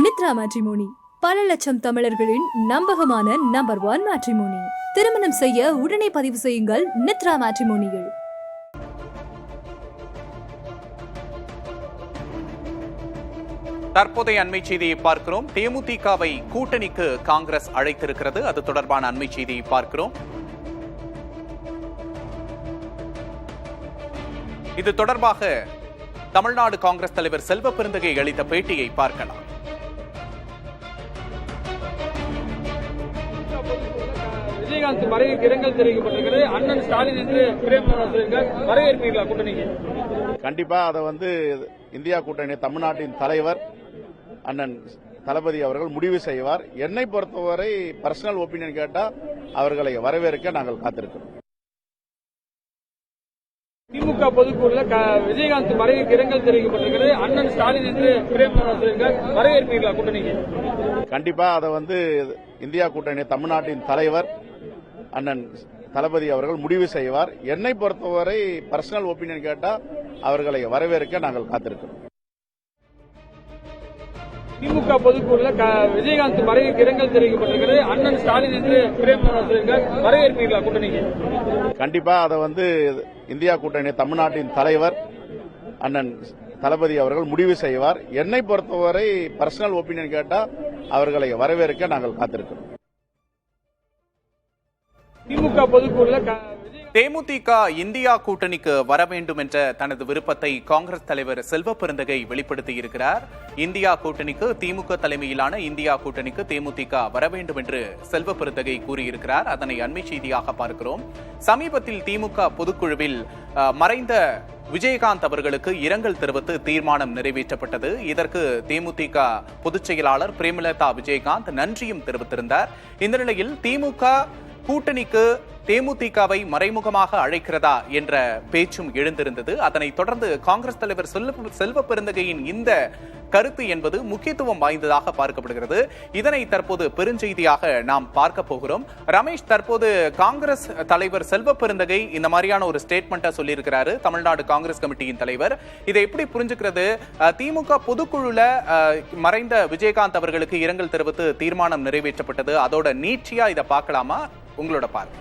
நித்ரா matrimony பல லட்சம் தமிழர்களின் நம்பகமான நம்பர் 1 மேட்ரிமோனி. திருமணம் செய்ய உடனே பதிவு செய்யுங்கள் நித்ரா மேட்ரிமோனியில். தற்போதைய அண்மை செய்தியை பார்க்கிறோம். தேமுதிகவை கூட்டணிக்கு காங்கிரஸ் அழைத்திருக்கிறது. அது தொடர்பான அண்மை செய்தியை பார்க்கிறோம். இது தொடர்பாக தமிழ்நாடு காங்கிரஸ் தலைவர் செல்வ பெருந்தகை அளித்த பேட்டியை பார்க்கலாம். விஜயகாந்த் மறைவுக்கு இரங்கல் தெரிவிக்கப்பட்டிருக்கிறது. அண்ணன் ஸ்டாலின் என்று வரவேற்பீர்களா கூட்டணிக்கு? கண்டிப்பா அதை இந்தியா கூட்டணி தமிழ்நாட்டின் தலைவர் அண்ணன் தளபதி அவர்கள் முடிவு செய்வார். என்னை பொறுத்தவரை பர்சனல் ஒப்பீனியன் கேட்டா அவர்களை வரவேற்க நாங்கள் காத்திருக்கிறோம். திமுக பொதுக்குழுல விஜயகாந்த் மறைவுக்கு இரங்கல் தெரிவிக்கப்பட்டிருக்கிறது. அண்ணன் ஸ்டாலின் என்று வரவேற்பீர்களா கூட்டணிக்கு? கண்டிப்பா அதை இந்தியா கூட்டணி தமிழ்நாட்டின் தலைவர் அண்ணன் தளபதி அவர்கள் முடிவு செய்வார். என்னை பொறுத்தவரை பர்சனல் ஒப்பீனியன் கேட்டா அவர்களை வரவேற்க நாங்கள் காத்திருக்கிறோம். திமுக பொதுக்குழுல விஜயகாந்த் மறைவுக்கு இரங்கல் தெரிவிக்கப்பட்டிருக்கிறது. அண்ணன் ஸ்டாலின் என்று வரவேற்பீர்களா கூட்டணிக்கு? கண்டிப்பா அதை இந்தியா கூட்டணி தமிழ்நாட்டின் தலைவர் அண்ணன் தளபதி அவர்கள் முடிவு செய்வார். என்னை பொறுத்தவரை பர்சனல் ஒப்பீனியன் கேட்டா அவர்களை வரவேற்க நாங்கள் காத்திருக்கிறோம். திமுக பொதுக்குழுல தேமுதிக இந்தியா கூட்டணிக்கு வர வேண்டும் என்ற தனது விருப்பத்தை காங்கிரஸ் தலைவர் செல்வ பெருந்தகை வெளிப்படுத்தியிருக்கிறார். இந்தியா கூட்டணிக்கு திமுக தலைமையிலான இந்தியா கூட்டணிக்கு தேமுதிக வர வேண்டும் என்று செல்வ பெருந்தகை கூறியிருக்கிறார். அதனை அண்மை செய்தியாக பார்க்கிறோம். சமீபத்தில் திமுக பொதுக்குழுவில் மறைந்த விஜயகாந்த் அவர்களுக்கு இரங்கல் தெரிவித்து தீர்மானம் நிறைவேற்றப்பட்டது. இதற்கு தேமுதிக பொதுச் செயலாளர் பிரேமலதா விஜயகாந்த் நன்றியும் தெரிவித்திருந்தார். இந்த நிலையில் திமுக கூட்டணிக்கு தேமுதிகவை மறைமுகமாக அழைக்கிறதா என்ற பேச்சும் எழுந்திருந்தது. அதனைத் தொடர்ந்து காங்கிரஸ் தலைவர் செல்வ பெருந்தகையின் இந்த கருத்து என்பது முக்கியத்துவம் வாய்ந்ததாக பார்க்கப்படுகிறது. இதனை தற்போது பெருஞ்செய்தியாக நாம் பார்க்க போகிறோம். ரமேஷ், தற்போது காங்கிரஸ் தலைவர் செல்வ பெருந்தகை இந்த மாதிரியான ஒரு ஸ்டேட்மெண்ட்டை சொல்லியிருக்கிறாரு. தமிழ்நாடு காங்கிரஸ் கமிட்டியின் தலைவர் இதை எப்படி புரிஞ்சுக்கிறது? திமுக பொதுக்குழுல மறைந்த விஜயகாந்த் அவர்களுக்கு இரங்கல் தெரிவித்து தீர்மானம் நிறைவேற்றப்பட்டது. அதோட நீட்சியா இதை பார்க்கலாமா? உங்களோட பார்வை.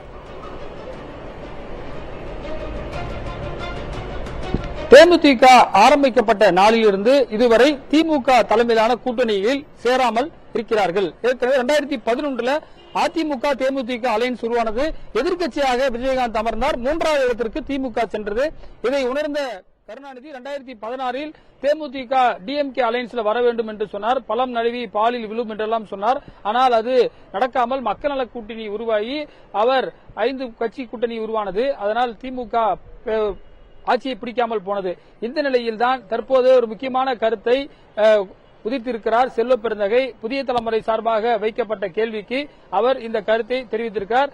தேமுதிக ஆரம்பிக்கப்பட்ட நாளிலிருந்து இதுவரை திமுக தலைமையிலான கூட்டணியில் சேராமல் இருக்கிறார்கள். ஏற்கனவே 2011 அதிமுக தேமுதிக அலையன்ஸ் உருவானது. எதிர்க்கட்சியாக விஜயகாந்த் அமர்ந்தார். 3வது இடத்திற்கு திமுக சென்றது. இதை உணர்ந்த கருணாநிதி 2016 தேமுதிக டிஎம்கே அலையன்ஸ்ல வர வேண்டும் என்று சொன்னார். பலம் நழுவி பாலில் விழும் என்றெல்லாம் சொன்னார். ஆனால் அது நடக்காமல் மக்கள் நல கூட்டணி உருவாகி அவர் 5 கட்சி கூட்டணி உருவானது. அதனால் திமுக ஆட்சியை பிடிக்காமல் போனது. இந்த நிலையில்தான் தற்போது ஒரு முக்கியமான கருத்தை உதிர்த்திருக்கிறார் செல்வ பெருந்தகை. புதிய தலைமுறை சார்பாக வைக்கப்பட்ட கேள்விக்கு அவர் இந்த கருத்தை தெரிவித்திருக்கிறார்.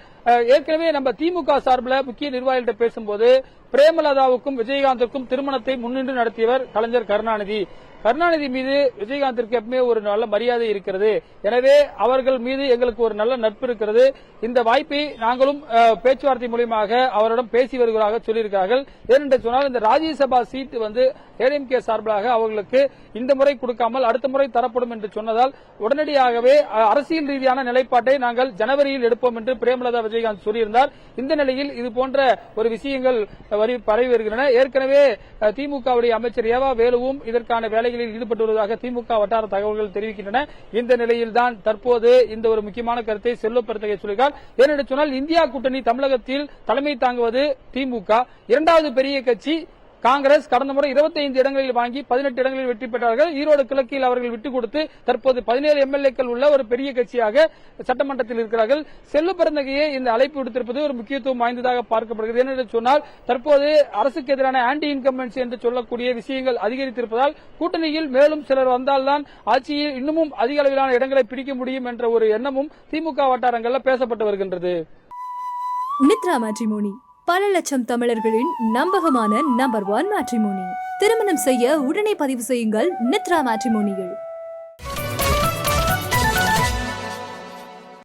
ஏற்கனவே நம்ம திமுக சார்பில் முக்கிய நிர்வாகிகளிடம் பேசும்போது பிரேமலதாவுக்கும் விஜயகாந்திற்கும் திருமணத்தை முன்னின்று நடத்தியவர் கலைஞர் கருணாநிதி. கருணாநிதி மீது விஜயகாந்திற்கு எப்பவுமே ஒரு நல்ல மரியாதை இருக்கிறது. எனவே அவர்கள் மீது எங்களுக்கு ஒரு நல்ல நட்பு இருக்கிறது. இந்த வாய்ப்பை நாங்களும் பேச்சுவார்த்தை மூலமாக அவரிடம் பேசி வருவதாக சொல்லியிருக்கிறார்கள். ஏனென்று சொன்னால் இந்த ராஜ்யசபா சீட் ஏடிஎம்கே சார்பிலாக அவர்களுக்கு இந்த முறை கொடுக்காமல் அடுத்த முறை தரப்படும் என்று சொன்னதால் உடனடியாகவே அரசியல் ரீதியான நிலைப்பாட்டை நாங்கள் ஜனவரியில் எடுப்போம் என்று பிரேமலதா விஜயகாந்த் சொல்லியிருந்தார். இந்த நிலையில் இது போன்ற ஒரு விஷயங்கள் பரவி வருகின்றன. ஏற்கனவே திமுகவுடைய அமைச்சர் ஏவா வேலுவும் இதற்கான வேலைகளில் ஈடுபட்டு வருவதாக திமுக வட்டார தகவல்கள் தெரிவிக்கின்றன. இந்த நிலையில்தான் தற்போது இந்த ஒரு முக்கியமான கருத்தை செல்வ பெருந்தகை சொல்கிறார். ஏனென்று சொன்னால் இந்தியா கூட்டணி தமிழகத்தில் தலைமை தாங்குவது திமுக. 2வது பெரிய கட்சி காங்கிரஸ். கடந்த முறை 25 இடங்களில் வாங்கி 18 இடங்களில் வெற்றி பெற்றார்கள். ஈரோடு கிழக்கில் அவர்கள் விட்டுக் கொடுத்து தற்போது 17 எம்எல்ஏக்கள் உள்ள ஒரு பெரிய கட்சியாக சட்டமன்றத்தில் இருக்கிறார்கள். செல்வ பெருந்தகையை இந்த அழைப்பு விடுத்திருப்பது ஒரு முக்கியத்துவம் வாய்ந்ததாக பார்க்கப்படுகிறது. என்று சொன்னால் தற்போது அரசுக்கு எதிரான ஆன்டி இன்கம்பன்சி என்று சொல்லக்கூடிய விஷயங்கள் அதிகரித்திருப்பதால் கூட்டணியில் மேலும் சிலர் வந்தால்தான் ஆட்சியில் இன்னமும் அதிக அளவிலான இடங்களை பிடிக்க முடியும் என்ற ஒரு எண்ணமும் திமுக வட்டாரங்களில் பேசப்பட்டு வருகின்றது. நித்ரா மேட்ரிமோனி பல லட்சம் தமிழர்களின் நம்பகமான நம்பர் 1 மேட்ரிமோனி. திருமணம் செய்ய உடனே பதிவு செய்யுங்கள் நித்ரா மேட்ரிமோனியில்.